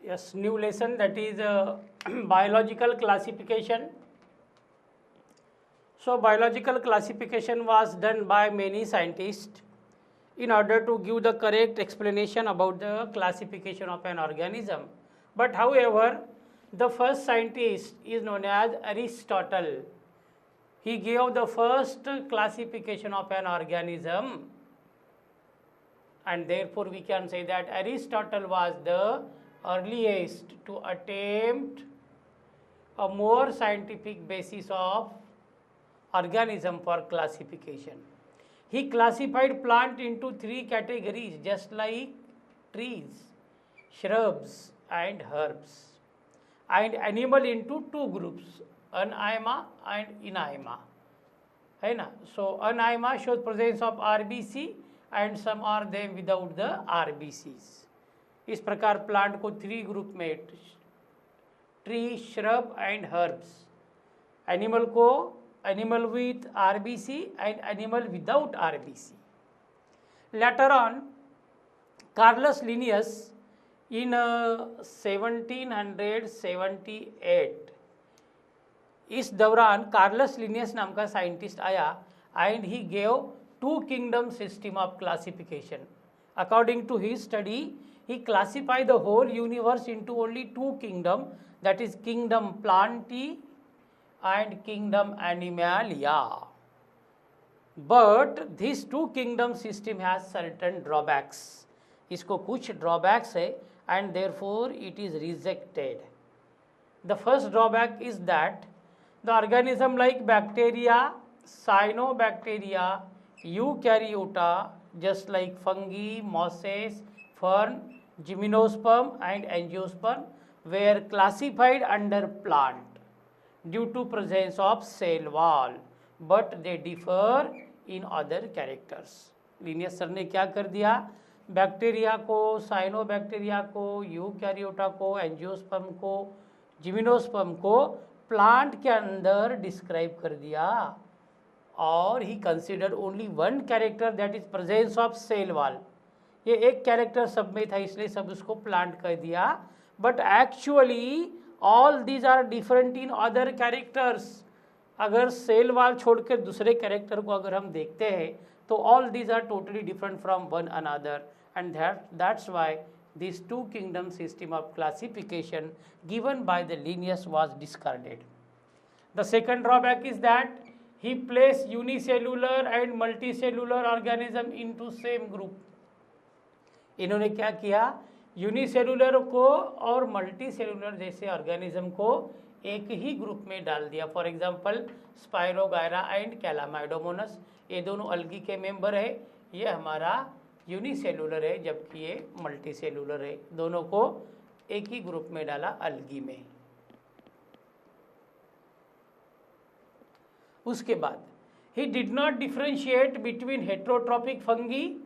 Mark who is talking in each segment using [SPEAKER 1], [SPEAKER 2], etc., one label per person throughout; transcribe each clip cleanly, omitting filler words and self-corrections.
[SPEAKER 1] Yes, new lesson, that is biological classification. So biological classification was done by many scientists in order to give the correct explanation about the classification of an organism. But however, the first scientist is known as Aristotle. He gave the first classification of an organism, and therefore we can say that Aristotle was the earliest to attempt a more scientific basis of organism for classification. He classified plant into three categories, just like trees, shrubs and herbs, and animal into two groups, anaima and inaima. है ना? So anaima shows presence of RBC and some are them without the RBCs. इस प्रकार plant को three group में, tree, shrub and herbs, animal को animal with RBC and animal without RBC. Later on, Carolus Linnaeus in 1778, इस दौरान Carolus Linnaeus नाम का scientist आया and he gave two kingdom system of classification. According to his study, he classified the whole universe into only two kingdom, that is kingdom Plantae and kingdom Animalia. But this two kingdom system has certain drawbacks. इसको कुछ drawbacks है and therefore it is rejected. The first drawback is that the organism like bacteria, cyanobacteria, eukaryota, just like fungi, mosses, fern, gymnosperm and angiosperm were classified under plant due to presence of cell wall, but they differ in other characters. Linnaeus sir ने क्या कर दिया, bacteria को, cyanobacteria को, Eukaryota को, angiosperm को, जिमिनोस्पर्म को plant के अंदर डिस्क्राइब कर दिया, और he considered only one character, that is presence of cell wall. ये एक कैरेक्टर सब में था, इसलिए सब उसको प्लांट कर दिया. But actually all these are different in other characters. अगर सेल वाल छोड़कर दूसरे कैरेक्टर को अगर हम देखते हैं तो all these are totally different from one another, and that's why this two kingdom system of classification given by the Linnaeus was discarded. The second drawback is that he placed unicellular and multicellular organism into same group. इन्होंने क्या किया, unicellular को और multicellular जैसे organism को एक ही group में डाल दिया. फॉर एग्जांपल स्पायरोगायरा एंड कैलामाइडोमोनस, ये दोनों अलगी के मेंबर है, ये हमारा यूनिसेलुलर है जबकि ये मल्टीसेलुलर है. दोनों को एक ही ग्रुप में डाला अलगी में. उसके बाद he did not differentiate between heterotrophic fungi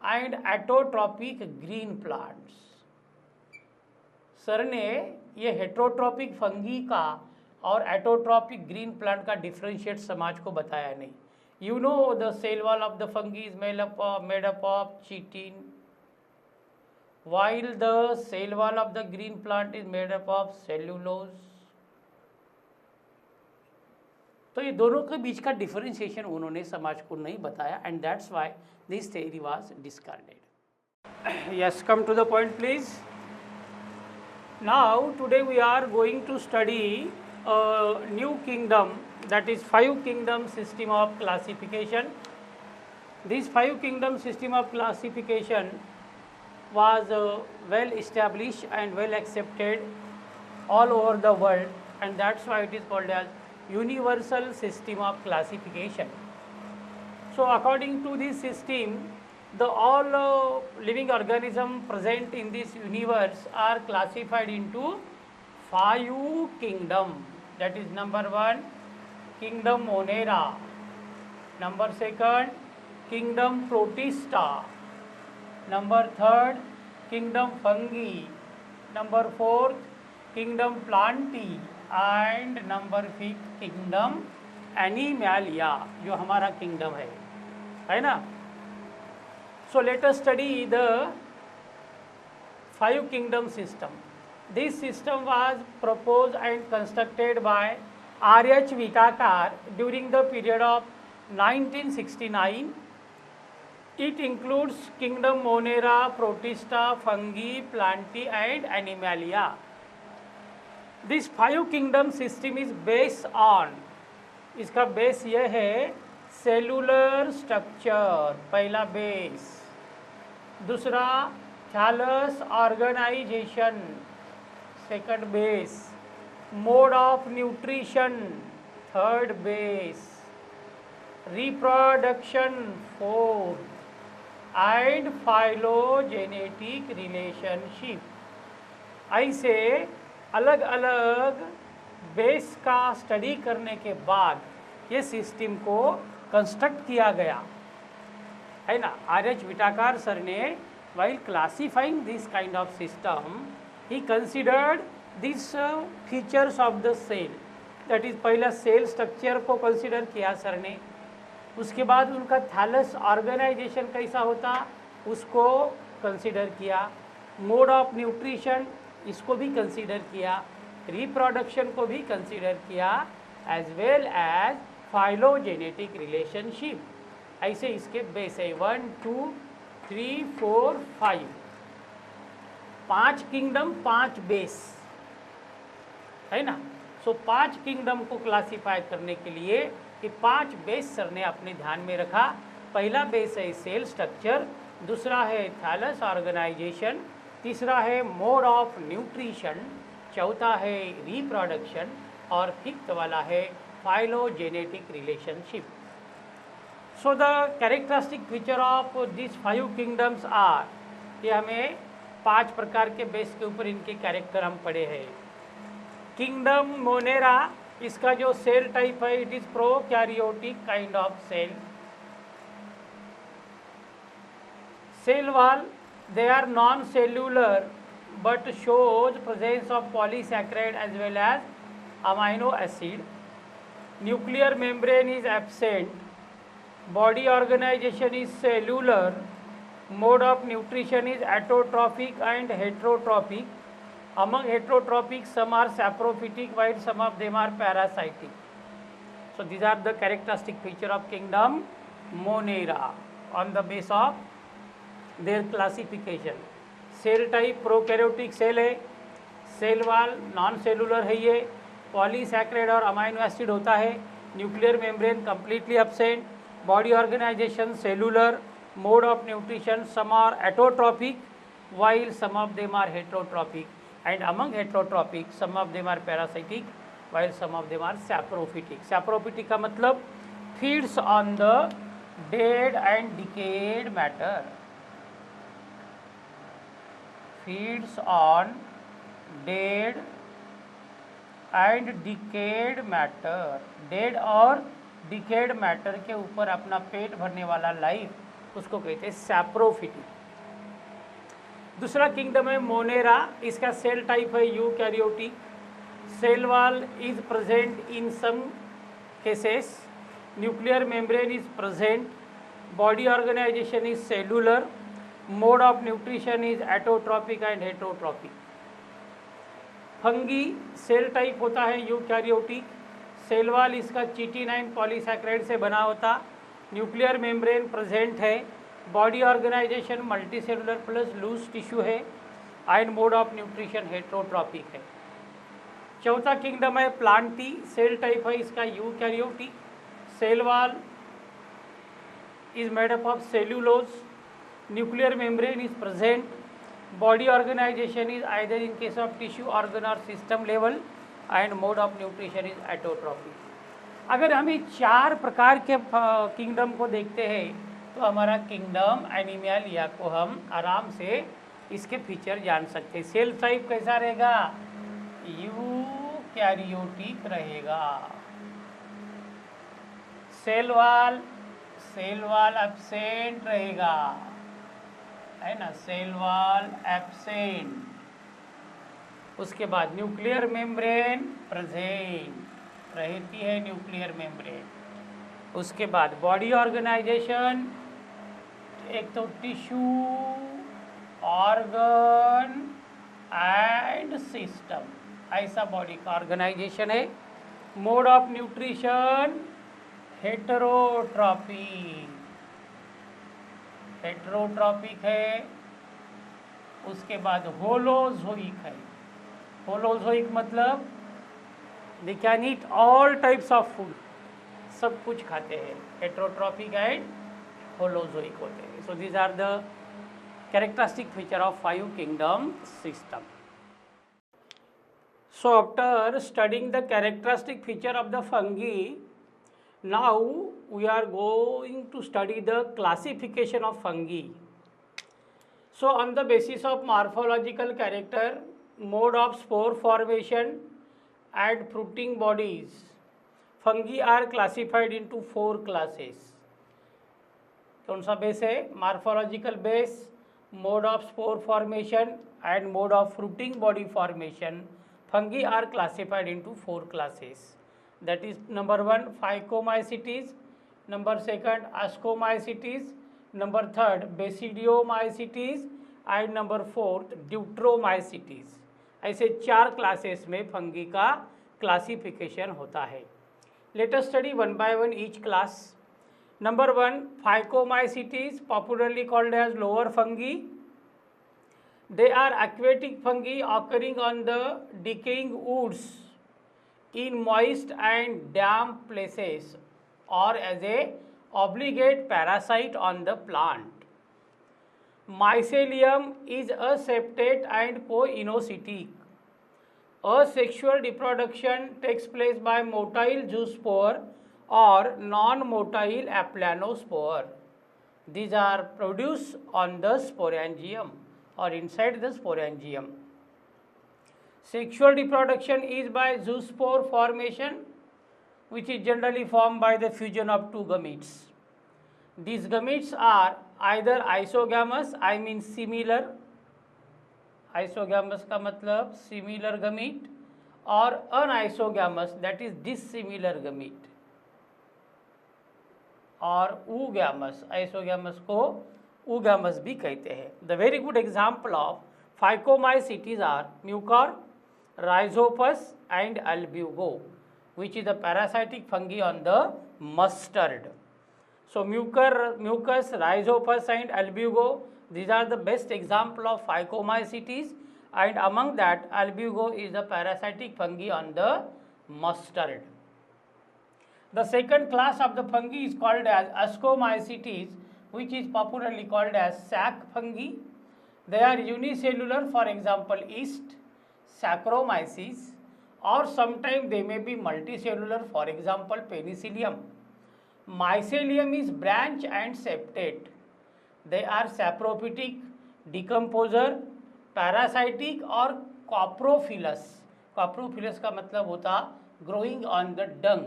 [SPEAKER 1] and autotrophic green plants. Sir ने ये हेट्रोट्रॉपिक फंगी का और एटोट्रॉपिक ग्रीन प्लांट का डिफरेंशिएट समाज को बताया नहीं. You know the cell wall of the fungi is made up of chitin, while the cell wall of the green plant is made up of cellulose. तो ये दोनों के बीच का डिफरेंशिएशन उन्होंने समाज को नहीं बताया, and that's why this theory was discarded. Yes, come to the point please. Now today we are going to study new kingdom, that is 5 kingdom system of classification. This 5 kingdom system of classification was well established and well accepted all over the world, and that's why it is called as universal system of classification. So according to this system, the all living organisms present in this universe are classified into 5 kingdom. That is number 1 kingdom Monera, number 2 kingdom Protista, number 3 kingdom Fungi, number 4 kingdom Plantae and number 5 kingdom Animalia, जो हमारा kingdom है ना. So let us study the 5 kingdom system. This system was proposed and constructed by R.H. Vitakar during the period of 1969. It includes kingdom Monera, Protista, Fungi, Plantae and Animalia. This 5 kingdom system is based on, इसका base ये है cellular structure, पहला base, दूसरा thallus organisation, second base, mode of nutrition, third base, reproduction, fourth, and phylogenetic relationship. ऐसे अलग अलग base का study करने के बाद ये सिस्टम को कंस्ट्रक्ट किया गया है ना। R.H. विटाकार सर ने while classifying this kind of system he considered these features of the cell, that is पहला सेल स्ट्रक्चर को कंसिडर किया सर ने, उसके बाद उनका थैलस ऑर्गेनाइजेशन कैसा होता उसको कंसिडर किया, मोड ऑफ न्यूट्रिशन इसको भी कंसिडर किया, रिप्रोडक्शन को भी कंसिडर किया, as well as phylogenetic relationship. ऐसे इसके बेस है 1 2 3 4 5, 5 किंगडम 5 बेस है ना। सो 5 किंगडम को क्लासीफाई करने के लिए कि 5 बेस सर ने अपने ध्यान में रखा। पहला बेस है सेल स्ट्रक्चर, दूसरा है थैलस ऑर्गेनाइजेशन, तीसरा है मोड ऑफ न्यूट्रिशन, चौथा है रिप्रोडक्शन और फिफ्थ वाला है phylogenetic relationship. So the characteristic feature of this 5 kingdoms are, ये हमें 5 प्रकार के बेस के ऊपर इनके कैरेक्टर हम पढ़े हैं। किंगडम मोनेरा, इसका जो सेल टाइप है it is prokaryotic kind of cell. Cell wall, they are non-cellular but shows presence of polysaccharide as well as amino acid. Nuclear membrane is absent. Body organization is cellular. Mode of nutrition is autotrophic and heterotrophic. Among heterotrophic, some are saprophytic while some of them are parasitic. So these are the characteristic feature of kingdom Monera on the base of their classification. Cell type prokaryotic cell है, cell wall non cellular है, ये polysaccharide और amino acid होता है, nuclear membrane completely absent, body organisation cellular, mode of nutrition some are autotrophic while some of them are heterotrophic, and among heterotrophic some of them are parasitic while some of them are saprophytic. Saprophytic का मतलब feeds on the dead and decayed matter, feeds on dead and decayed matter, dead और decayed matter के ऊपर अपना पेट भरने वाला life उसको कहते हैं सैप्रोफिटिक। दूसरा किंगडम है मोनेरा, इसका सेल टाइप है eukaryotic, cell wall is present in some cases, nuclear membrane is present, body organisation is cellular, mode of nutrition is autotrophic and heterotrophic. Fungi cell type होता है eukaryotic, cell wall इसका चिटिनाइन polysaccharide से बना होता, nuclear membrane present है, body organisation multicellular plus loose tissue है, and mode of nutrition heterotrophic है। चौथा किंगडम है प्लांटी, सेल टाइप है इसका eukaryotic, cell wall is made up of cellulose, nuclear membrane is present, body organisation is either in case of tissue organ और system level, and mode of nutrition is autotrophic. अगर हम ये 4 प्रकार के kingdom को देखते हैं तो हमारा किंगडम एनिमलिया को हम आराम से इसके फीचर जान सकते हैं। सेल टाइप कैसा रहेगा? यूकैरियोटिक रहेगा। सेल वॉल एब्सेंट रहेगा, है ना, सेल वॉल एब्सेंट। उसके बाद न्यूक्लियर मेम्ब्रेन प्रेजेंट रहती है, न्यूक्लियर मेम्ब्रेन। उसके बाद बॉडी ऑर्गेनाइजेशन, एक तो टिश्यू, ऑर्गन एंड सिस्टम, ऐसा बॉडी का ऑर्गेनाइजेशन है। Mode of nutrition heterotrophic, heterotrophic है। उसके बाद होलोजोइक है। होलोजोइक मतलब they can eat all types of food, सब कुछ खाते हैं। हेटेरोट्रॉपिक एंड होलोजोइक होते हैं। So these are the characteristic feature of five kingdom system. So after studying the characteristic feature of the fungi, now we are going to study the classification of fungi. So on the basis of morphological character, mode of spore formation and fruiting bodies, fungi are classified into four classes. कौन सा base है? Morphological base, mode of spore formation and mode of fruiting body formation. Fungi are classified into four classes. That is number 1 Phycomycetes, number 2 Ascomycetes, number 3 Basidiomycetes and number 4 Deuteromycetes. ऐसे 4 classes में fungi का classification होता है। Let us study one by one each class. Number 1 Phycomycetes, popularly called as lower fungi. They are aquatic fungi occurring on the decaying woods in moist and damp places or as a obligate parasite on the plant. Mycelium is aseptate and coinocytic. Asexual reproduction takes place by motile zoospore or non-motile aplanospore. These are produced on the sporangium or inside the sporangium. Sexual reproduction is by zoospore formation, which is generally formed by the fusion of two gametes. These gametes are either isogamous, I mean similar, isogamous का मतलब similar gamete, or unisogamous, that is dissimilar gamete. और oogamous, isogamous को oogamous भी कहते हैं। The very good example of phycomycetes are mucor, rhizopus and albugo, which is the parasitic fungi on the mustard. So mucus, rhizopus and albugo, these are the best example of Phycomycetes, and among that Albugo is the parasitic fungi on the mustard. The second class of the fungi is called as Ascomycetes, which is popularly called as sac fungi. They are unicellular, for example yeast, Saccharomyces, or sometimes they may be multicellular, for example Penicillium. Mycelium is branch and septate. They are saprophytic, decomposer, parasitic or coprophilous. Coprophilous का मतलब होता growing on the dung.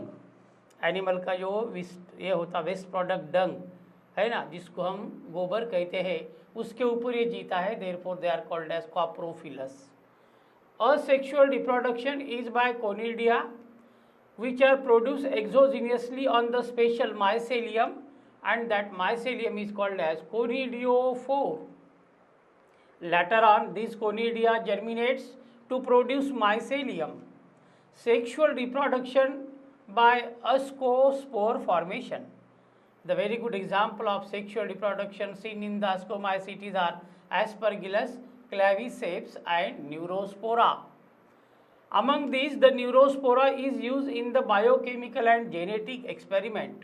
[SPEAKER 1] Animal का जो ये होता waste product डंग है ना, जिसको हम गोबर कहते हैं, उसके ऊपर ये जीता है, therefore they are called as coprophilous. Asexual reproduction is by conidia which are produced exogenously on the special mycelium, and that mycelium is called as conidiophore. Later on, this conidia germinates to produce mycelium. Sexual reproduction by ascospore formation. The very good example of sexual reproduction seen in the Ascomycetes are Aspergillus, Claviceps and Neurospora. Among these, the Neurospora is used in the biochemical and genetic experiment.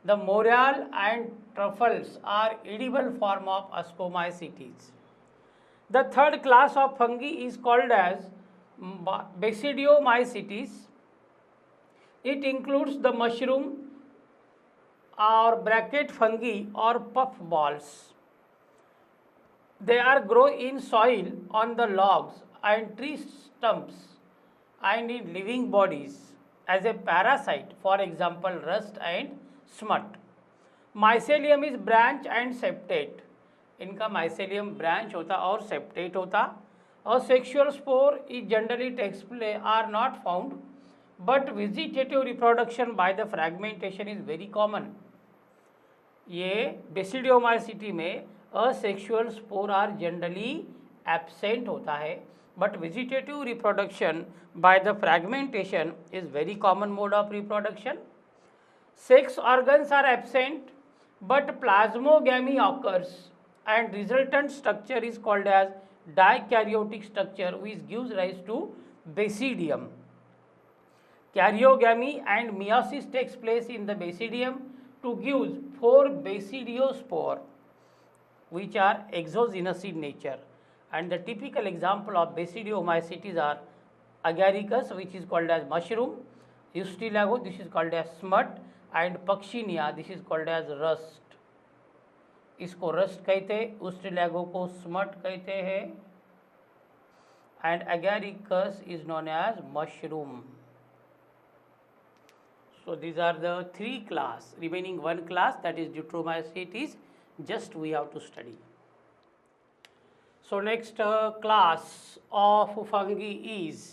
[SPEAKER 1] The morel and truffles are edible form of Ascomycetes. The third class of fungi is called as Basidiomycetes. It includes the mushroom or bracket fungi or puff balls. They are grow in soil, on the logs and tree stumps and in living bodies as a parasite, for example rust and smut. Mycelium is branch and septate. इनका mycelium branch होता और septate होता. और sexual spore is generally takes place are not found, but vegetative reproduction by the fragmentation is very common. ये Basidiomycetes में asexual spore are generally absent होता है, but vegetative reproduction by the fragmentation is very common mode of reproduction. Sex organs are absent, but plasmogamy occurs and resultant structure is called as dikaryotic structure, which gives rise to basidium. Karyogamy and meiosis takes place in the basidium to give 4 basidiospore, which are exogenous in nature. And the typical example of basidiomycetes are agaricus, which is called as mushroom, Ustilago, this is called as smut, and Pakshinia, this is called as rust. इसको rust कहते हैं, उस्टिलैगो को smut कहते हैं, and agaricus is known as mushroom. So these are the 3 class. Remaining 1 class, that is Deuteromycetes, just we have to study. So next class of fungi is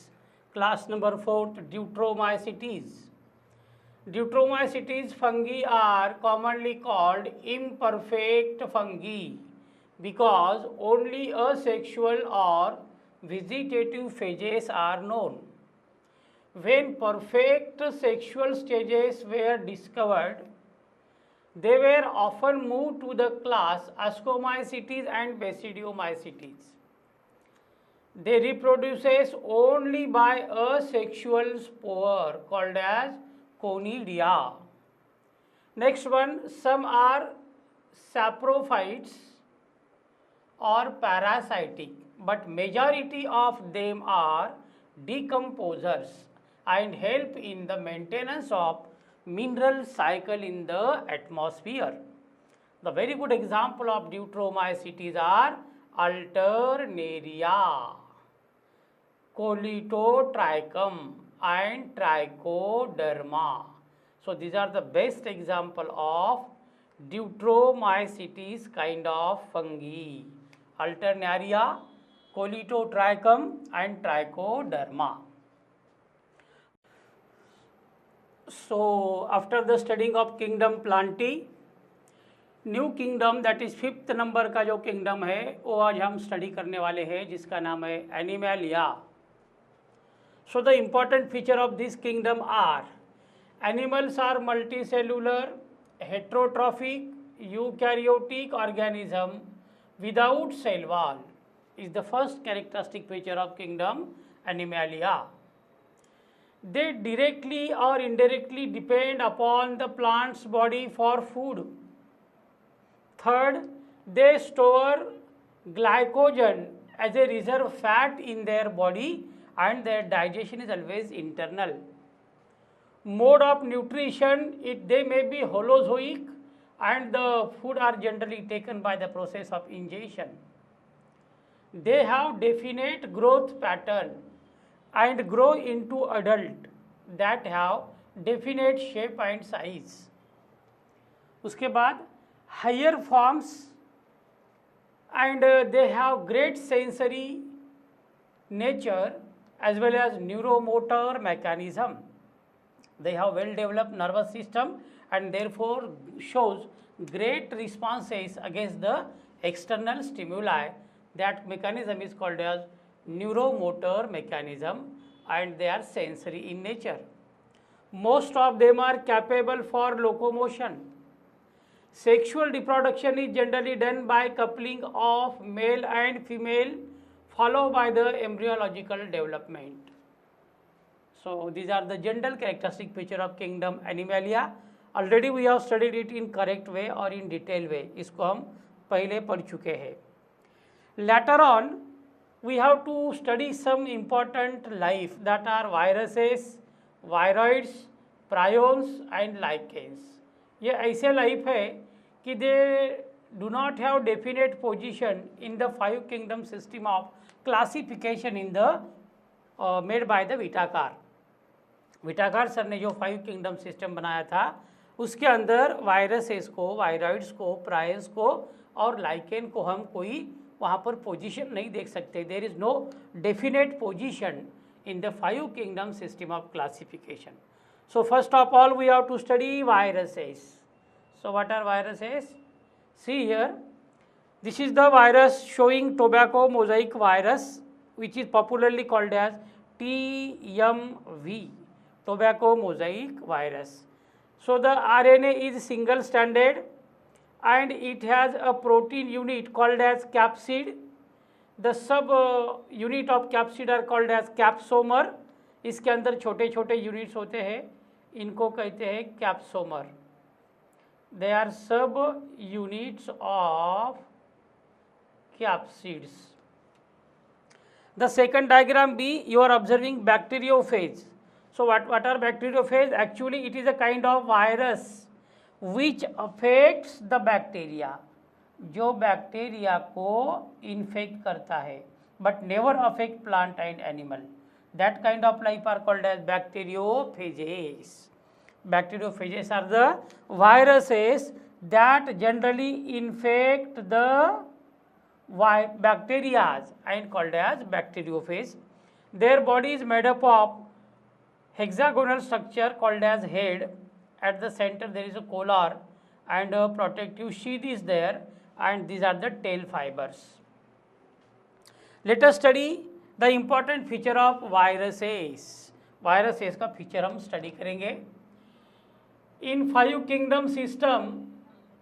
[SPEAKER 1] class number 4, Deuteromycetes. Deuteromycetes fungi are commonly called imperfect fungi because only asexual or vegetative phases are known. When perfect sexual stages were discovered, they were often moved to the class Ascomycetes and Basidiomycetes. They reproduces only by a sexual spore called as conidia. Next one, some are saprophytes or parasitic, but majority of them are decomposers and help in the maintenance of mineral cycle in the atmosphere. The very good example of Deuteromycetes are Alternaria, Colitotrichum and Trichoderma. So these are the best example of Deuteromycetes kind of fungi. Alternaria, Colitotrichum and Trichoderma. So after the studying of kingdom Plantae, new kingdom that is 5th number का जो kingdom है वो आज हम study करने वाले हैं, जिसका नाम है Animalia. So the important feature of this kingdom are animals are multicellular, heterotrophic, eukaryotic organism without cell wall is the first characteristic feature of kingdom Animalia. They directly or indirectly depend upon the plant's body for food. Third, they store glycogen as a reserve fat in their body and their digestion is always internal. Mode of nutrition, they may be holozoic and the food are generally taken by the process of ingestion. They have definite growth pattern and grow into adult that have definite shape and size. उसके बाद higher forms and they have great sensory nature as well as neuromotor mechanism. They have well developed nervous system and therefore shows great responses against the external stimuli. That mechanism is called as neuromotor mechanism and they are sensory in nature. Most of them are capable for locomotion. Sexual reproduction is generally done by coupling of male and female followed by the embryological development. So these are the general characteristic feature of kingdom Animalia. Already we have studied it in correct way or in detailed way. इसको हम पहले पढ़ चुके हैं. Later on we have to study some important life that are viruses, viroids, prions and lichens. ये ऐसे life है कि they do not have definite position in the 5 kingdom system of classification in the made by the Whittaker. Whittaker sir ने जो 5 kingdom system बनाया था उसके अंदर वायरसेस को, वायरॉइड्स को, प्रायंस को और लाइकेन को हम कोई वहाँ पर पोजीशन नहीं देख सकते. There is no definite position in the 5 kingdom system of classification. So first of all we have to study viruses. So what are viruses? See here, This is the virus showing tobacco mosaic virus, which is popularly called as TMV, tobacco mosaic virus. So the RNA is single stranded and it has a protein unit called as capsid. The sub unit of capsid are called as capsomer. इसके अंदर छोटे छोटे units होते हैं, इनको कहते हैं कैप्सोमर. They are sub units of capsids. The second diagram B, you are observing bacteriophage. So what are bacteriophage? Actually it is a kind of virus which affects the bacteria, जो बैक्टीरिया को infect करता है, but never affect plant and animal. That kind of life are called as bacteriophages. Bacteriophages are the viruses that generally infect the bacteria and called as bacteriophage. Their body is made up of hexagonal structure called as head. At the center there is a collar and a protective sheath is there, and these are the tail fibers. Let us study the important feature of viruses. Viruses का feature हम study करेंगे. In 5 kingdom system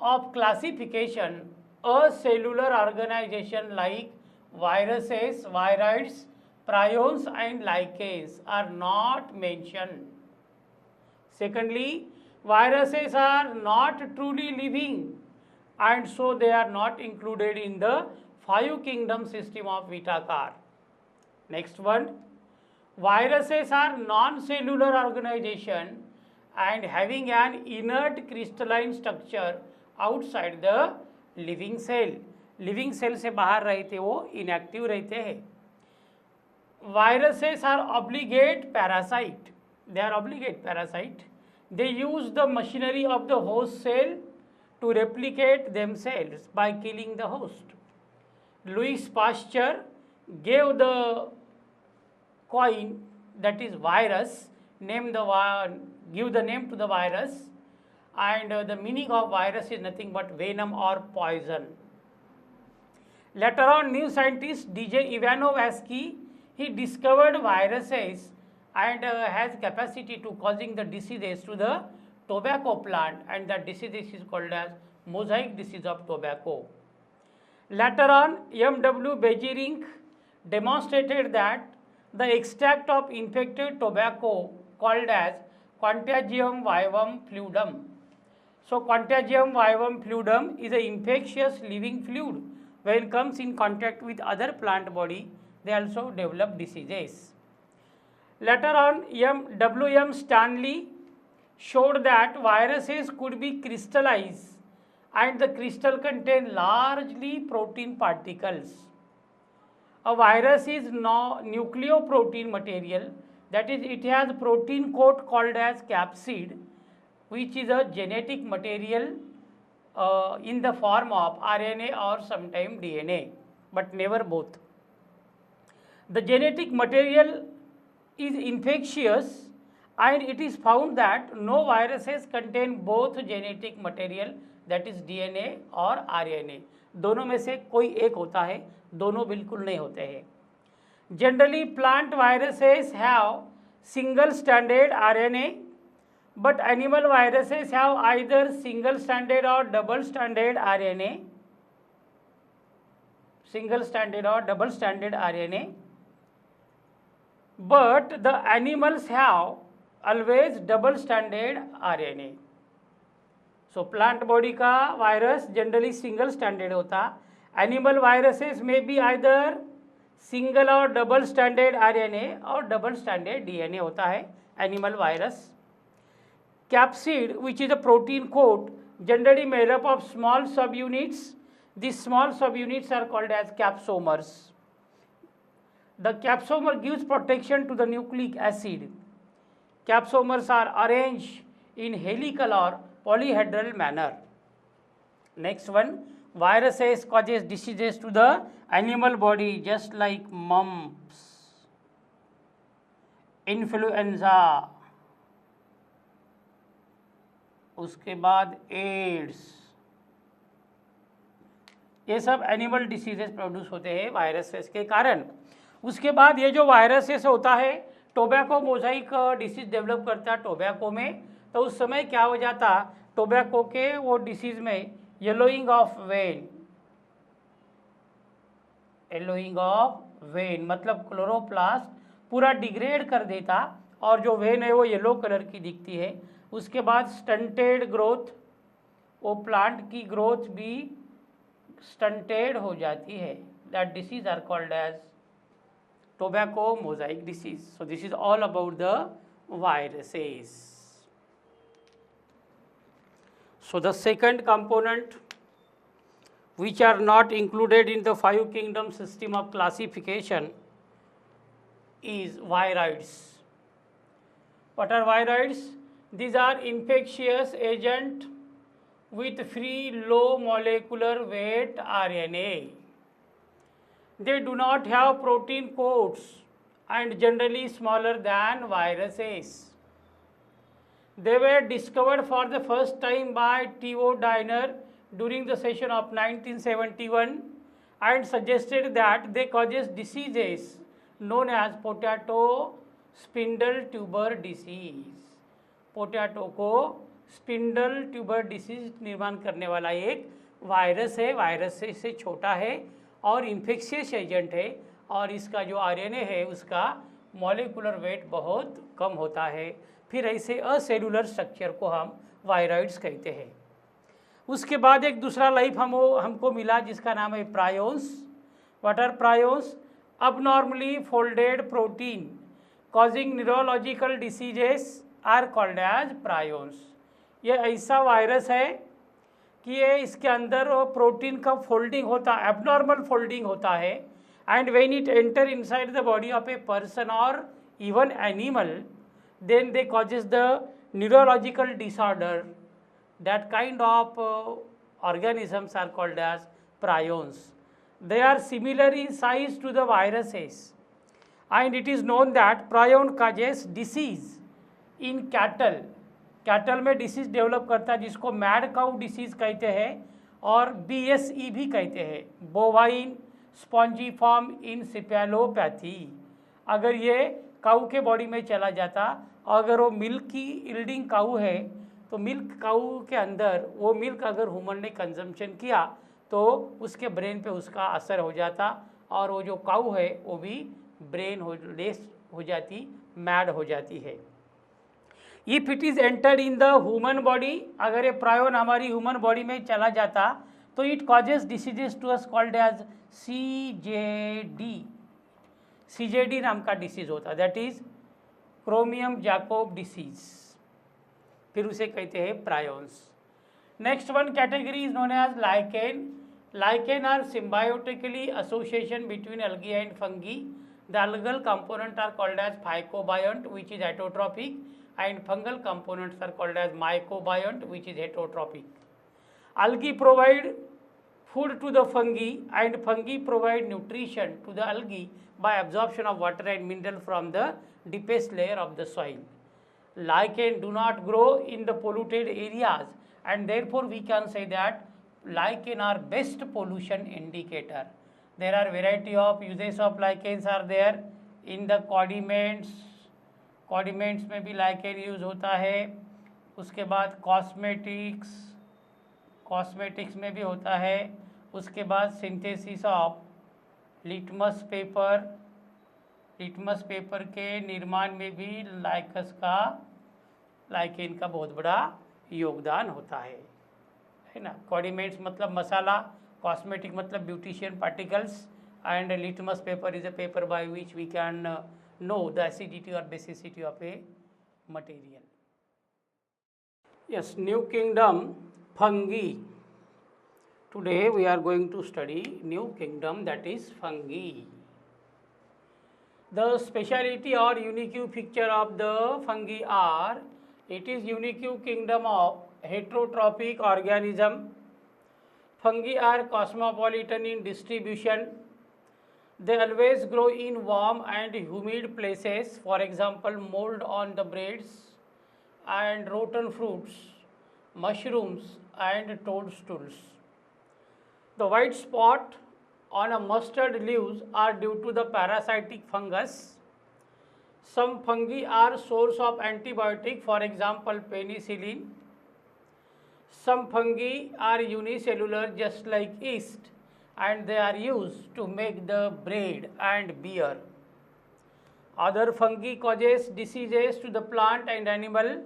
[SPEAKER 1] of classification, a cellular organization like viruses, virids, prions and lichens are not mentioned. Secondly, viruses are not truly living and so they are not included in the 5 kingdom system of Vitacar. Next one, viruses are non-cellular organization and having an inert crystalline structure outside the living cell. Living cell से बाहर रहते वो inactive रहते हैं. Viruses are obligate parasite. They are obligate parasite. They use the machinery of the host cell to replicate themselves by killing the host. Louis Pasteur gave the coin, that is virus, give the name to the virus, and the meaning of virus is nothing but venom or poison. Later on, new scientist DJ Ivanovsky, he discovered viruses and has capacity to causing the diseases to the tobacco plant, and that disease is called as mosaic disease of tobacco. Later on, M.W. Beijerinck demonstrated that the extract of infected tobacco called as Contagium vivum fluidum. So Contagium vivum fluidum is an infectious living fluid. When it comes in contact with other plant body, they also develop diseases. Later on, W.M. Stanley showed that viruses could be crystallized and the crystal contain largely protein particles. A virus is nucleoprotein material, that is it has protein coat called as capsid, which is a genetic material in the form of RNA or sometimes DNA, but never both. The genetic material is infectious and it is found that no viruses contain both genetic material, that is DNA और RNA. दोनों में से कोई एक होता है, दोनों बिल्कुल नहीं होते हैं. Generally plant viruses have single stranded RNA, but animal viruses have either single stranded or double stranded RNA. Single stranded or double stranded RNA. But the animals have always double stranded RNA. So plant body का virus generally single stranded होता. Animal viruses may be either single or double stranded RNA or double stranded DNA होता है animal virus. Capsid, which is a protein coat, generally made up of small subunits. These small subunits are called as capsomers. The capsomer gives protection to the nucleic acid. Capsomers are arranged in helical or polyhedral manner. Next one, viruses causes diseases to the animal body just like mumps, influenza, उसके बाद ads. ये सब animal diseases produce होते हैं viruses के कारण। उसके बाद ये जो वायरसेस होता है, टोबैको मोजाइक डिसीज डेवलप करता है टोबैको में, तो उस समय क्या हो जाता, टोबैको के वो डिसीज में yellowing of when, yellowing of when मतलब क्लोरोप्लास्ट पूरा डिग्रेड कर देता और जो वेन है वो येलो कलर की दिखती है। उसके बाद स्टंटेड ग्रोथ, वो प्लांट की ग्रोथ भी स्टंटेड हो जाती है। That disease are called as tobacco mosaic disease. So this is all about the viruses. So the second component which are not included in the five kingdom system of classification is viroids. What are viroids? These are infectious agent with free low molecular weight RNA. They do not have protein coats and generally smaller than viruses. They were discovered for the first time by T.O. Diner during the session of 1971 and suggested that they causes diseases known as potato spindle tuber disease. Potato को spindle tuber disease निर्माण करने वाला एक virus है, virus से छोटा है और इन्फेक्शियस एजेंट है और इसका जो आरएनए है उसका मॉलिक्यूलर वेट बहुत कम होता है। फिर ऐसे असेलुलर स्ट्रक्चर को हम वायरॉइड्स कहते हैं। उसके बाद एक दूसरा लाइफ हमको मिला जिसका नाम है prions. What are prions? abnormally folded protein causing neurological diseases are called as prions. ये ऐसा वायरस है कि ये इसके अंदर प्रोटीन का फोल्डिंग होता है, एबनॉर्मल फोल्डिंग होता है, and when it enter inside the body of a person और even animal then they causes the neurological disorder. That kind of organisms are called as prions. They are similar in size to the viruses and it is known that prion causes disease in cattle. Cattle में disease develop करता है जिसको mad cow disease कहते हैं और BSE भी कहते हैं, बोवाइन स्पॉन्जीफॉर्म इनसेफेलोपैथी। अगर ये काऊ के बॉडी में चला जाता, अगर वो मिल्क की इल्डिंग काऊ है तो मिल्क काऊ के अंदर वो मिल्क अगर ह्यूमन ने कंजम्पशन किया तो उसके ब्रेन पे उसका असर हो जाता और वो जो काऊ है वो भी ब्रेन लेस हो जाती, मैड हो जाती है। If it is entered in the human body, अगर ये प्रायोन हमारी ह्यूमन बॉडी में चला जाता तो it causes diseases to us called as CJD नाम का डिसीज होता, that is chromium Jacob disease, फिर उसे कहते हैं prions. Next one category is known as lichen. Lichen are symbiotically association between algae and fungi. The algal component are called as phycobiont which is heterotrophic and fungal components are called as mycobiont which is heterotrophic. Algae provide food to the fungi and fungi provide nutrition to the algae by absorption of water and mineral from the deepest layer of the soil. Lichen do not grow in the polluted areas and therefore we can say that lichen are best pollution indicator. There are variety of uses of lichens are there in the condiments, condiments में भी lichen use होता है। उसके बाद cosmetics में भी होता है। उसके बाद सिंथेसिस ऑफ लिटमस पेपर के निर्माण में भी लाइकेन का बहुत बड़ा योगदान होता है ना। कॉन्डिमेंट्स मतलब मसाला, कॉस्मेटिक मतलब beautician particles and litmus paper is a paper by which we can know the acidity और basicity of a material. Yes, new kingdom fungi. Today we are going to study new kingdom, that is fungi. The speciality or unique feature of the fungi are, it is unique kingdom of heterotrophic organism. Fungi are cosmopolitan in distribution. They always grow in warm and humid places, for example mold on the breads and rotten fruits, mushrooms and toadstools. The white spot on a mustard leaves are due to the parasitic fungus. Some fungi are source of antibiotic, for example penicillin. Some fungi are unicellular just like yeast, and they are used to make the bread and beer. Other fungi causes diseases to the plant and animal.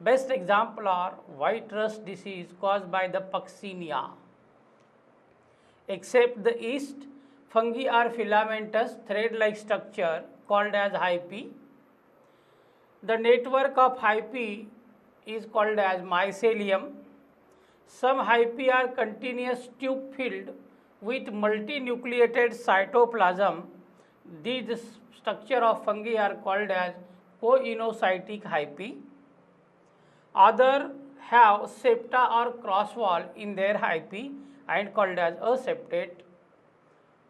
[SPEAKER 1] Best example are white rust disease caused by the Puccinia. Except the yeast, fungi are filamentous thread-like structure called as hyphae. The network of hyphae is called as mycelium. Some hyphae are continuous tube filled with multinucleated cytoplasm. These structure of fungi are called as coenocytic hyphae. Other have septa or cross wall in their hyphae and called as aseptate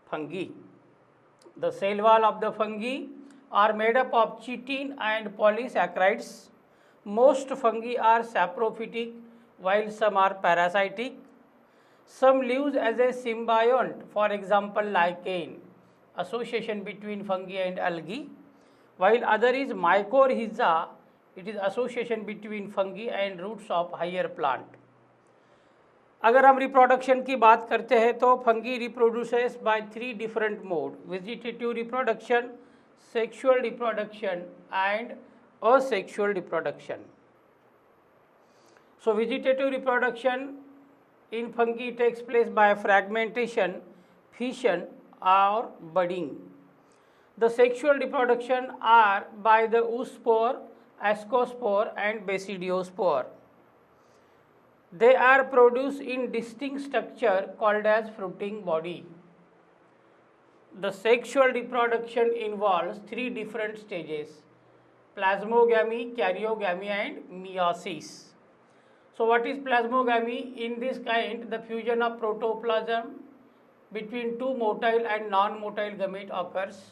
[SPEAKER 1] fungi. The cell wall of the fungi are made up of chitin and polysaccharides. Most fungi are saprophytic while some are parasitic. Some live as a symbiont, for example lichen, association between fungi and algae, while other is mycorrhiza, it is association between fungi and roots of higher plant. अगर हम reproduction की बात करते हैं तो fungi reproduces by 3 different mode: vegetative reproduction, sexual reproduction and asexual reproduction. So vegetative reproduction in fungi takes place by fragmentation, fission or budding. The sexual reproduction are by the oospore, ascospore and basidiospore. They are produced in distinct structure called as fruiting body. The sexual reproduction involves 3 different stages: plasmogamy, karyogamy and meiosis. So what is plasmogamy? In this kind, the fusion of protoplasm between 2 motile and non-motile gamete occurs,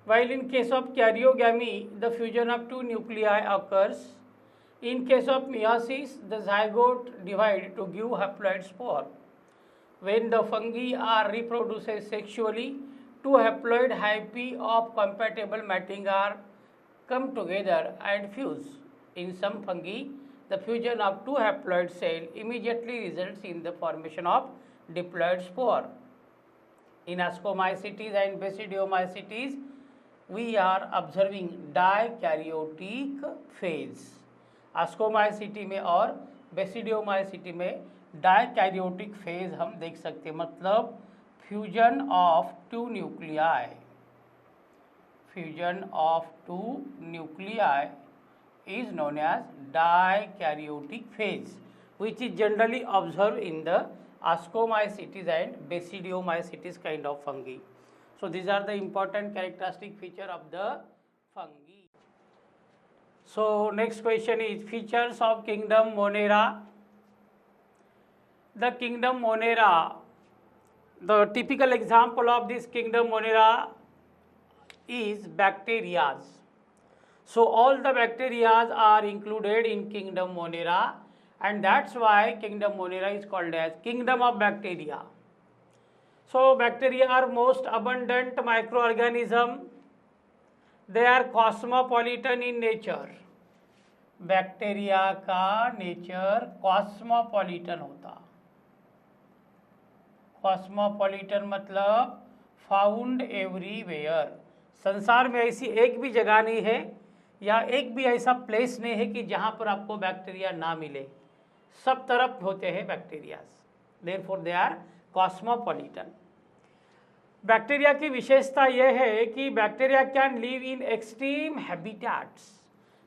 [SPEAKER 1] while in case of karyogamy, the fusion of 2 nuclei occurs. In case of meiosis, the zygote divide to give haploid spore. When the fungi are reproduced sexually, 2 haploid hyphae of compatible matting are come together and fuse. In some fungi, the fusion of 2 haploid cells immediately results in the formation of diploid spore. In Ascomycetes and Basidiomycetes, we are observing dikaryotic phase. Ascomycetes में और Basidiomycetes में dikaryotic phase हम देख सकते हैं, मतलब fusion of 2 nuclei. Fusion of 2 nuclei is known as dikaryotic phase, which is generally observed in the Ascomycetes and Basidiomycetes kind of fungi. So these are the important characteristic feature of the fungi. So next question is features of kingdom Monera. The kingdom Monera, the typical example of this kingdom Monera is bacteria. So all the bacteria are included in kingdom Monera, and that's why kingdom Monera is called as kingdom of bacteria. So bacteria are most abundant microorganism. They are cosmopolitan in nature. Bacteria का nature cosmopolitan होता. Cosmopolitan मतलब found everywhere. संसार में ऐसी एक भी जगह नहीं है या एक भी ऐसा प्लेस नहीं है कि जहाँ पर आपको बैक्टीरिया ना मिले. सब तरफ होते हैं bacteria. Therefore they are cosmopolitan. Bacteria की विशेषता यह है कि bacteria can live in extreme habitats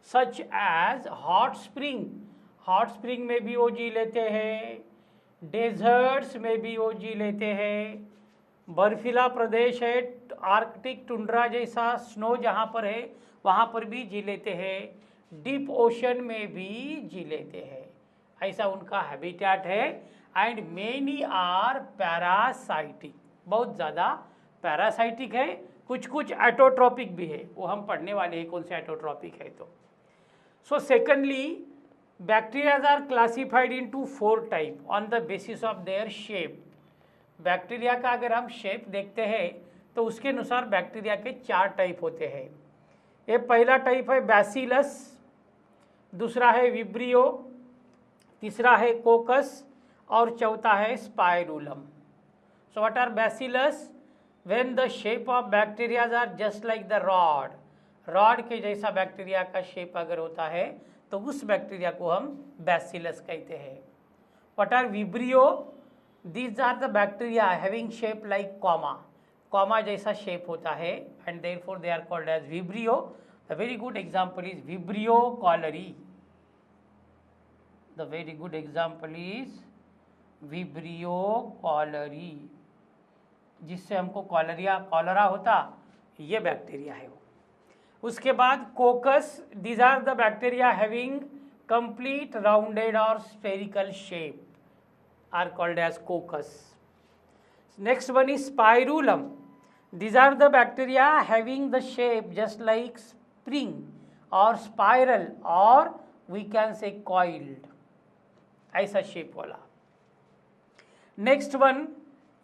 [SPEAKER 1] such as hot spring. Hot spring में भी वो जी लेते हैं, डेजर्ट्स में भी वो जी लेते हैं, बर्फीला प्रदेश है, आर्कटिक टुंड्रा जैसा स्नो जहाँ पर है वहाँ पर भी जी लेते हैं, डीप ओशन में भी जी लेते हैं. ऐसा उनका हैबिटेट है. And many are parasitic. बहुत ज़्यादा पैरासाइटिक है. कुछ कुछ एटोट्रॉपिक भी है, वो हम पढ़ने वाले हैं कौन से एटोट्रॉपिक है. तो so secondly bacteria are classified into 4 types on the basis of their shape. Bacteria का अगर हम शेप देखते हैं तो उसके अनुसार बैक्टीरिया के 4 टाइप होते हैं। ये पहला टाइप है बैसिलस, दूसरा है विब्रियो, तीसरा है कोकस और चौथा है spirillum. So what are bacillus? When the shape of bacterias are just like the rod, rod के जैसा बैक्टीरिया का शेप अगर होता है तो उस बैक्टीरिया को हम बैसिलस कहते हैं। What are vibrio? These are the bacteria having shape like comma, comma जैसा शेप होता है and therefore they are called as vibrio. The very good example is vibrio cholerae, the very good example is vibrio cholerae, जिससे हमको cholera होता, ये bacteria है वो। उसके बाद coccus, these are the bacteria having complete rounded और spherical shape are called as coccus. Next one is spirulum. These are the bacteria having the shape just like spring or spiral or we can say coiled, ऐसा shape वाला। Next one,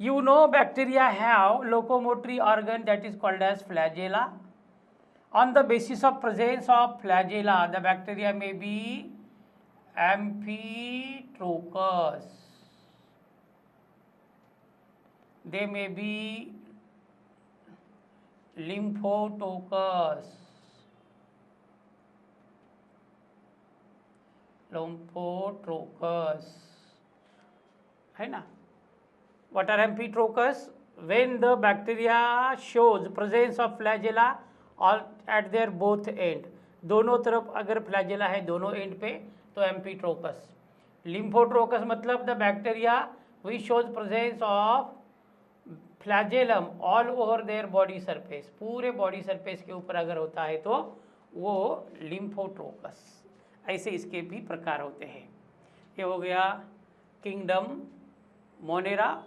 [SPEAKER 1] you know bacteria have locomotory organ that is called as flagella. On the basis of presence of flagella, the bacteria may be amphitrochus. They may be lymphotochus, है ना। What are amphitrochus? When the bacteria shows presence of flagella or at their both end, दोनों तरफ अगर flagella है दोनों and पे तो एम्फीट्रोकस। लिम्फोट्रोकस मतलब the bacteria which shows presence of flagellum all over their body surface, पूरे बॉडी सरफेस के ऊपर अगर होता है तो वो लिम्फोट्रोकस। ऐसे इसके भी प्रकार होते हैं। ये हो गया किंगडम मोनेरा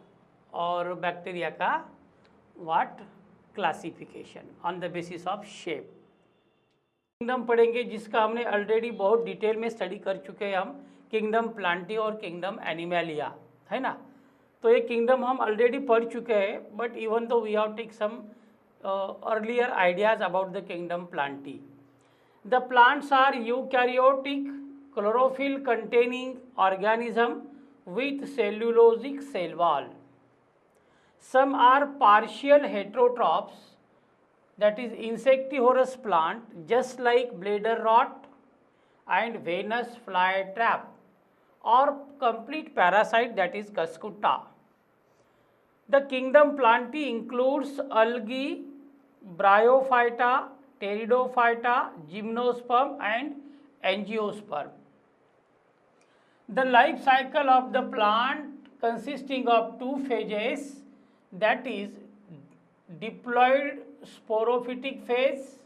[SPEAKER 1] और बैक्टीरिया का what classification on the basis of shape. Kingdom पढ़ेंगे जिसका हमने ऑलरेडी बहुत डिटेल में स्टडी कर चुके हैं हम, किंगडम प्लांटी और किंगडम एनिमेलिया, है ना। तो ये किंगडम हम ऑलरेडी पढ़ चुके हैं, but even though we have take some earlier ideas about the kingdom plantae. The plants are eukaryotic chlorophyll containing organism with cellulosic cell wall. Some are partial heterotrophs, that is insectivorous plant just like bladder rot and venous flytrap, or complete parasite that is cuscuta. The kingdom Plantae includes algae, bryophyta, pteridophyta, gymnosperm and angiosperm. The life cycle of the plant consisting of 2 phases, that is diploid sporophytic phase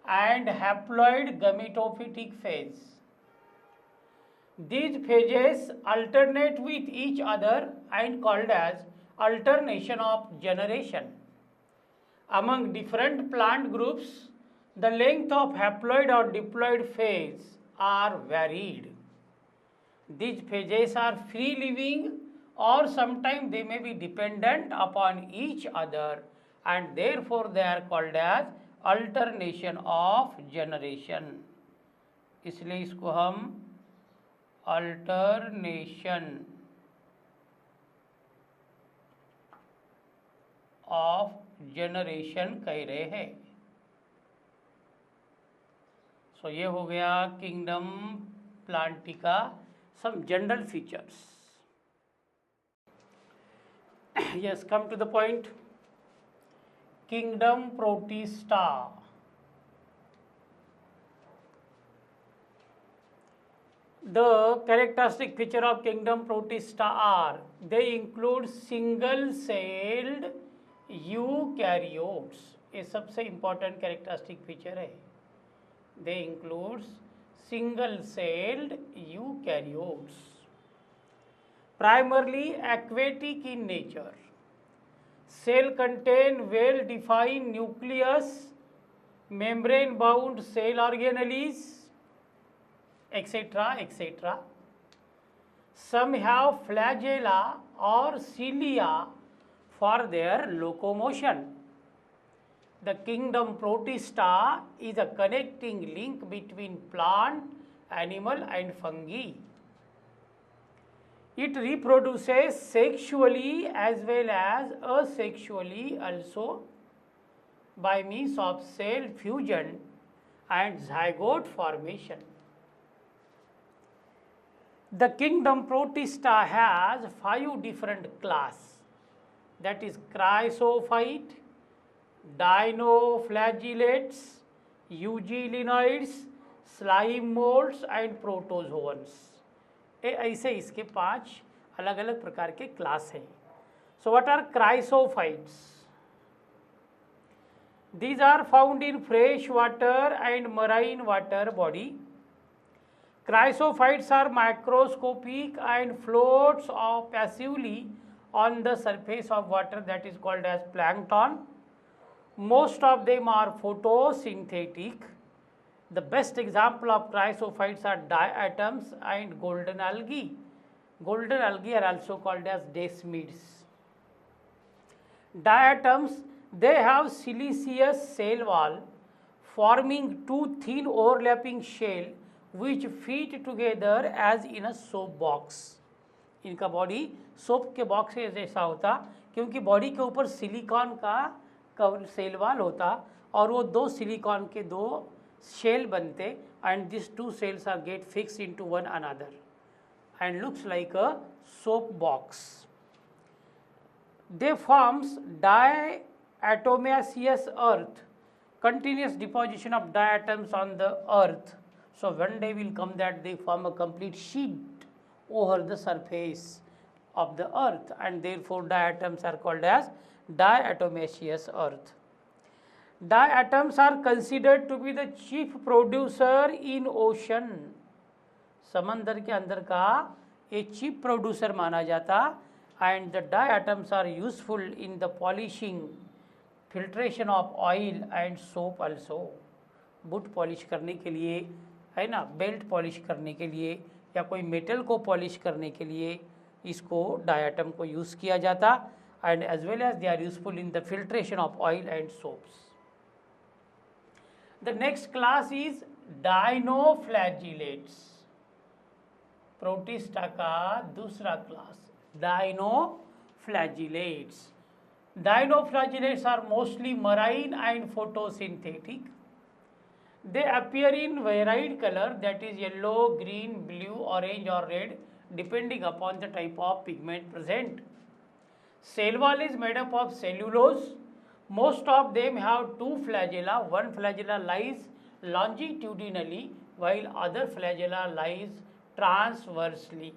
[SPEAKER 1] and haploid gametophytic phase. These phases alternate with each other and called as alternation of generation. Among different plant groups, the length of haploid or diploid phase are varied. These phases are free living or sometimes they may be dependent upon each other, and therefore they are called as alternation of generation. इसलिए इसको हम alternation of generation कह रहे हैं। सो ये हो गया kingdom Plantae का some general features. Yes, come to the point. Kingdom Protista. The characteristic feature of kingdom Protista are they include single-celled eukaryotes. ये सबसे important characteristic feature है. They include single-celled eukaryotes. Primarily aquatic in nature. Cell contain well-defined nucleus, membrane-bound cell organelles, etc., etc. some have flagella or cilia for their locomotion. The kingdom Protista is a connecting link between plant, animal and fungi. It reproduces sexually as well as asexually also by means of cell fusion and zygote formation. The kingdom Protista has 5 different classes, that is chrysophyte, dinoflagellates, euglenoids, slime molds and protozoans. ऐसे इसके 5 अलग अलग प्रकार के class हैं. So what are chrysophytes? These are found in fresh water and marine water body. Chrysophytes are microscopic and floats passively on the surface of water, that is called as plankton. Most of them are photosynthetic. The best example of chrysophytes are diatoms and golden algae. Golden algae are also called as desmids. Diatoms, they have siliceous cell wall forming 2 thin overlapping shell which fit together as in a soap box. इनका body soap के box के जैसा होता, क्योंकि body के ऊपर silicon का cover cell wall होता और वो 2 सिलिकॉन के 2 शेल बनते and these 2 cells are get fixed into one another and looks like a soap box. They forms diatomaceous earth, continuous deposition of diatoms on the earth. So one day will come that they form a complete sheet over the surface of the earth and therefore diatoms are called as diatomaceous earth. Diatoms are considered to be the chief producer in ocean. समंदर के अंदर का ये chief producer माना जाता and the diatoms are useful in the polishing, filtration of oil and soap also. Boot polish करने के लिए है ना, बेल्ट पॉलिश करने के लिए या कोई मेटल को पॉलिश करने के लिए इसको डायटम को यूज़ किया जाता and as well as they are useful in the filtration of oil and soaps. The next class is dinoflagellates. Protista का दूसरा class dinoflagellates. Dinoflagellates are mostly marine and photosynthetic. They appear in varied color, that is yellow, green, blue, orange or red depending upon the type of pigment present. Cell wall is made up of cellulose. Most of them have 2 flagella. One flagella lies longitudinally while other flagella lies transversely.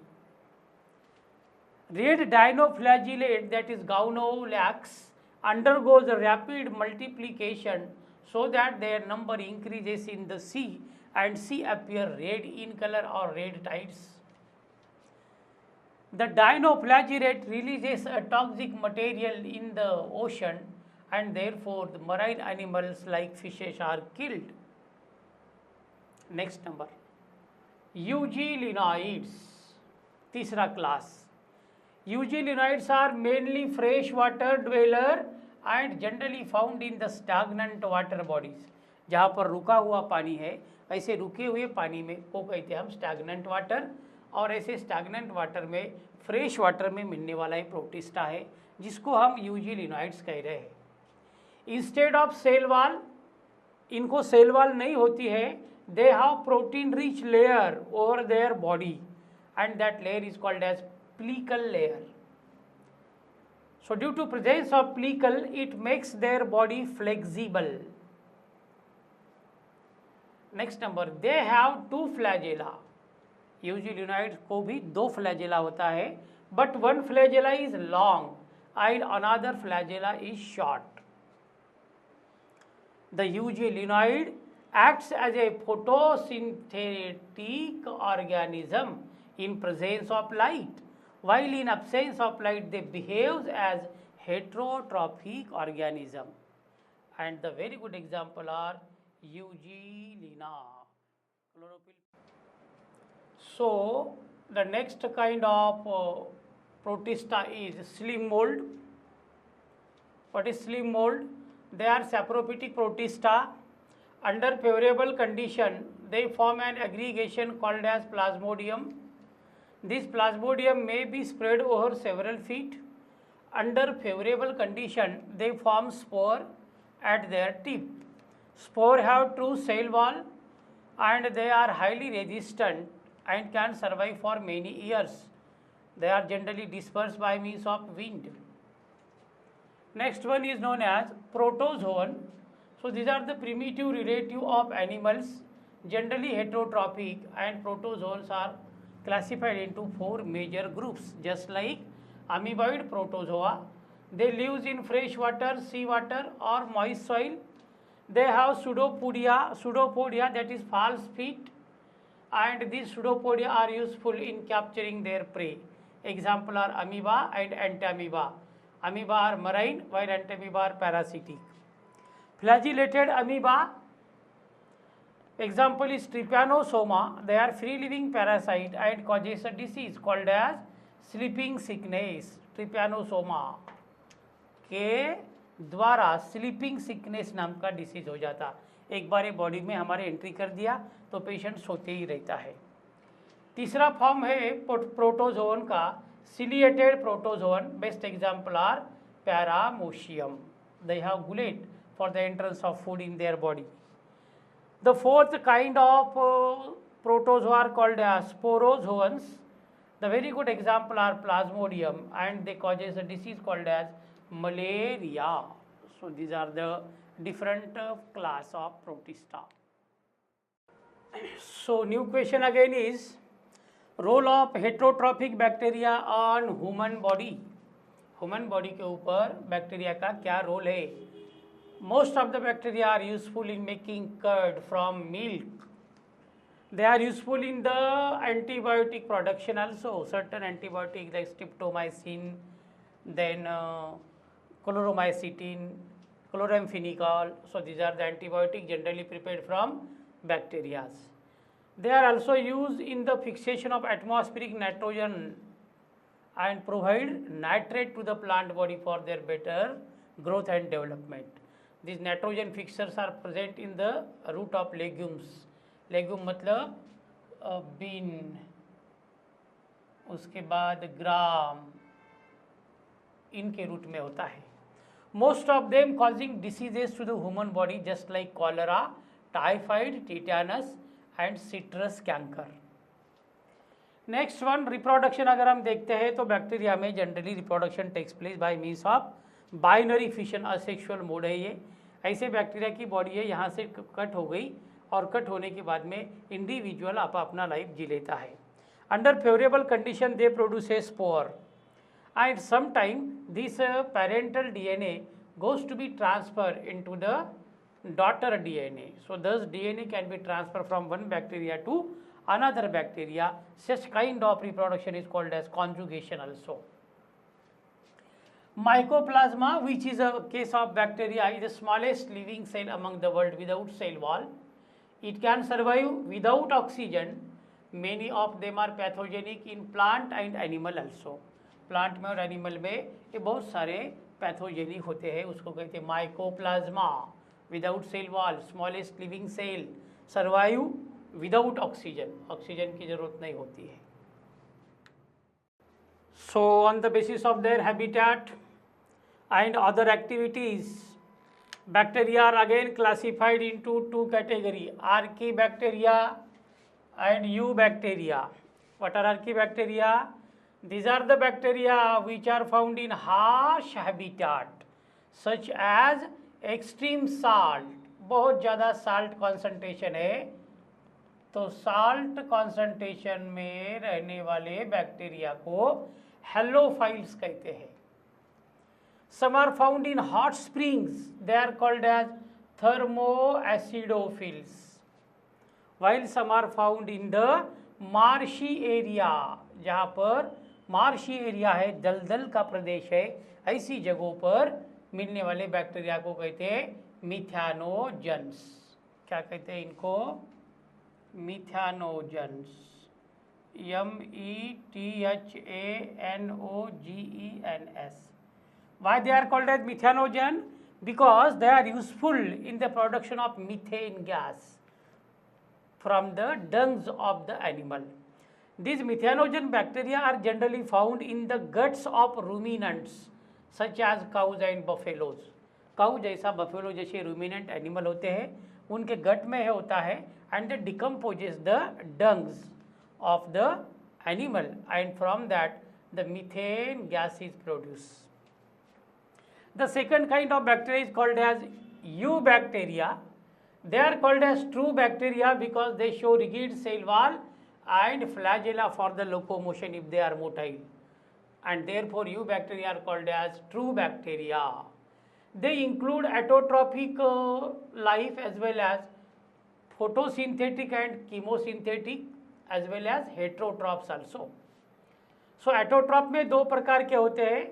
[SPEAKER 1] Red dinoflagellate, that is Gaunolax, undergoes a rapid multiplication so that their number increases in the sea and sea appear red in color or red tides. The dinoflagellate releases a toxic material in the ocean and therefore the marine animals like fishes are killed. Next number, euglenoids, तीसरा class. Euglenoids are mainly freshwater dweller and generally found in the stagnant water bodies. जहाँ पर रुका हुआ पानी है, ऐसे रुके हुए पानी में को कहते हैं हम stagnant water, और ऐसे stagnant water में फ्रेश वाटर में मिलने वाला एक प्रोटिस्टा है जिसको हम यूग्लिनोइड्स कह रहे हैं. इंस्टेड ऑफ सेल वॉल, इनको सेल वॉल नहीं होती है, they have protein rich layer over their body and that layer is called as plecal layer. So due to presence of plecal, it makes their body flexible. Next number, they have 2 flagella. Euglenoids को भी 2 flagella होता है, but one flagella is long and another flagella is short. The euglenoid acts as a photosynthetic organism in presence of light, while in absence of light they behave as heterotrophic organism. And the very good example are euglena. So The next kind of protista is slim mold. What is slim mold? They are saprophytic protista. Under favorable condition, they form an aggregation called as plasmodium. This plasmodium may be spread over several feet. Under favorable condition, they form spore at their tip. Spore have true cell wall and they are highly resistant and can survive for many years. They are generally dispersed by means of wind. Next one is known as protozoan. So these are the primitive relative of animals, generally heterotrophic, and protozoans are classified into 4 major groups, just like amoeboid protozoa. They live in fresh water, sea water or moist soil. They have pseudopodia, that is false feet, and these pseudopodia are useful in capturing their prey. Example are amoeba and antamoeba. Amoeba are marine while antamoeba are parasitic. Flagellated amoeba, example is trypanosoma. They are free living parasite and causes a disease called as sleeping sickness. trypanosoma के द्वारा sleeping sickness नाम का disease हो जाता। एक बार ये body में हमारे एंट्री कर दिया तो पेशेंट सोते ही रहता है। तीसरा फॉर्म है प्रोटोजोन का, ciliated protozoan. Best example are paramecium. They have gullet for the entrance of food in their body. The fourth kind of protozoa are called as sporozoans. The very good example are plasmodium and they causes a disease called as malaria. So these are the different class of protista. So new question again is role of heterotrophic bacteria on human body. Human body के ऊपर bacteria का क्या role है? Most of the bacteria are useful in making curd from milk. They are useful in the antibiotic production also. Certain antibiotics like streptomycin, then chloromycetin, chloramphenicol. So these are the antibiotics generally prepared from bacteria. They are also used in the fixation of atmospheric nitrogen and provide nitrate to the plant body for their better growth and development. These nitrogen fixers are present in the root of legumes. Legume मतलब been, उसके बाद ग्राम, इनके root में होता है. Most of them causing diseases to the human body just like cholera, typhoid, tetanus and citrus canker. Next one reproduction अगर हम देखते हैं तो बैक्टीरिया में generally reproduction takes place by means of binary fission, asexual mode है ये. ऐसे bacteria की बॉडी है, यहाँ से कट हो गई और कट होने के बाद में इंडिविजुअल अपना लाइफ जी लेता है. Under favourable condition they produce a spore and sometime this parental DNA goes to be transferred into the daughter DNA. So thus DNA can be transferred from one bacteria to another bacteria. Such kind of reproduction is called as conjugation also. Mycoplasma, which is a case of bacteria, is the smallest living cell among the world without cell wall. It can survive without oxygen. Many of them are pathogenic in plant and animal also. Plant में और animal में ये बहुत सारे pathogenic होते हैं, उसको कहते हैं mycoplasma. Without cell wall, smallest living cell, survive without oxygen, oxygen की जरूरत नहीं होती है. So on the basis of their habitat and other activities, bacteria are again classified into two category, archaebacteria and eubacteria. What are archaebacteria? These are the bacteria which are found in harsh habitat such as extreme salt. बहुत ज़्यादा salt concentration है तो salt concentration में रहने वाले bacteria को halophiles कहते हैं. Some are found in hot springs. They are called as thermoacidophils. While some are found in the marshy area, जहाँ पर मार्शी एरिया है, दलदल का प्रदेश है, ऐसी जगहों पर मिलने वाले बैक्टीरिया को कहते हैं मिथ्यानोजन्स. क्या कहते हैं इनको? मिथ्यानोजन्स. methanogens. Why they are called as methanogen? Because they are useful in the production of methane gas from the dungs of the animal. These methanogen bacteria are generally found in the guts of ruminants such as cows and buffaloes. Cow जैसा buffalo जैसे ruminant animal होते हैं उनके gut में होता है and they decomposes the dungs of the animal and from that the methane gas is produce. The second kind of bacteria is called as eubacteria. They are called as true bacteria because they show rigid cell wall and flagella for the locomotion if they are motile, and therefore eubacteria are called as true bacteria. They include autotrophic life as well as photosynthetic and chemosynthetic as well as heterotrophs also. So autotroph में दो प्रकार के होते हैं,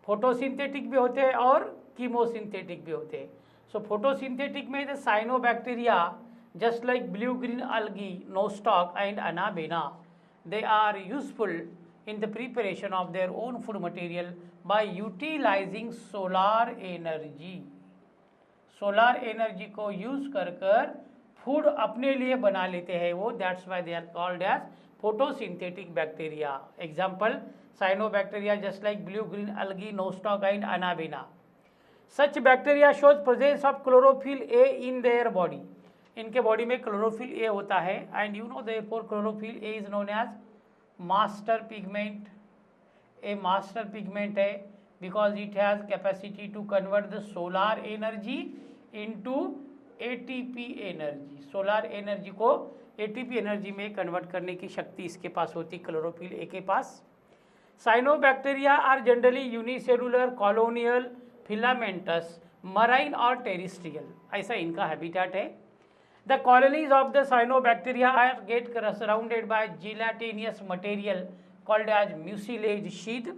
[SPEAKER 1] photosynthetic भी होते हैं और कीमोसिंथेटिक भी होते हैं. सो फोटोसिंथेटिक में the cyanobacteria just like blue green algae, nostoc and anabaena, they are useful in the preparation of their own food material by utilizing solar energy. Solar energy को यूज कर फूड अपने लिए बना लेते हैं वो, that's why they are called as photosynthetic bacteria. Example cyanobacteria just like blue green algae, nostoc and anabaena. Such bacteria shows presence of chlorophyll A in their body. इनके body में chlorophyll A होता है and you know therefore chlorophyll A is known as master pigment. A master pigment है because it has capacity to convert the solar energy into ATP energy. Solar energy को ATP energy में convert करने की शक्ति इसके पास होती, chlorophyll A के पास. Cyanobacteria are generally unicellular, colonial, filamentous, marine और टेरिस्ट्रियल, ऐसा इनका हैबिटेट है. The colonies of the cyanobacteria are get surrounded by gelatinous material called as mucilage sheath.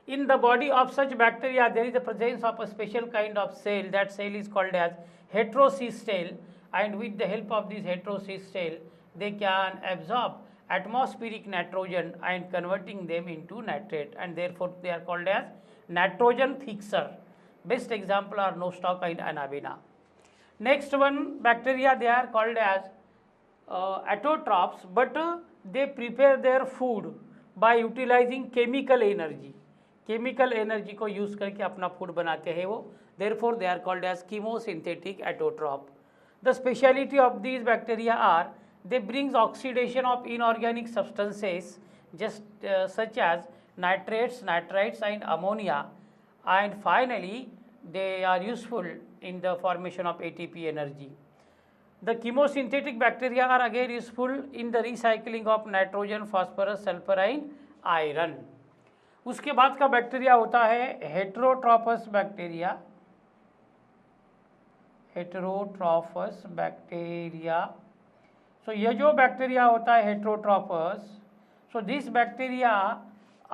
[SPEAKER 1] In the body of such bacteria, there is the presence of a special kind of cell. That cell is called as heterocystale, and with the help of this heterocystale, they can absorb atmospheric nitrogen and converting them into nitrate, and therefore they are called as nitrogen fixer. Best example are nostoc and anabaena. Next one bacteria, they are called as autotrophs, but they prepare their food by utilizing chemical energy. Chemical energy को use करके अपना food बनाते हैं वो, therefore they are called as chemosynthetic autotroph. The speciality of these bacteria are they brings oxidation of inorganic substances just such as nitrates, nitrites and ammonia, and finally they are useful in the formation of ATP energy. The chemosynthetic bacteria are again useful in the recycling of nitrogen, phosphorus, sulfur and iron. उसके बाद का bacteria होता है हेटेरोट्रॉफस bacteria. हेटेरोट्रॉफस bacteria, सो ये जो bacteria होता है heterotrophs, so this bacteria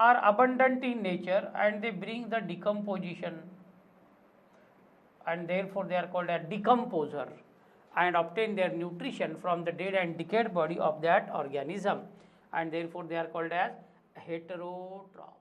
[SPEAKER 1] are abundant in nature and they bring the decomposition, and therefore they are called a decomposer and obtain their nutrition from the dead and decayed body of that organism, and therefore they are called as heterotroph.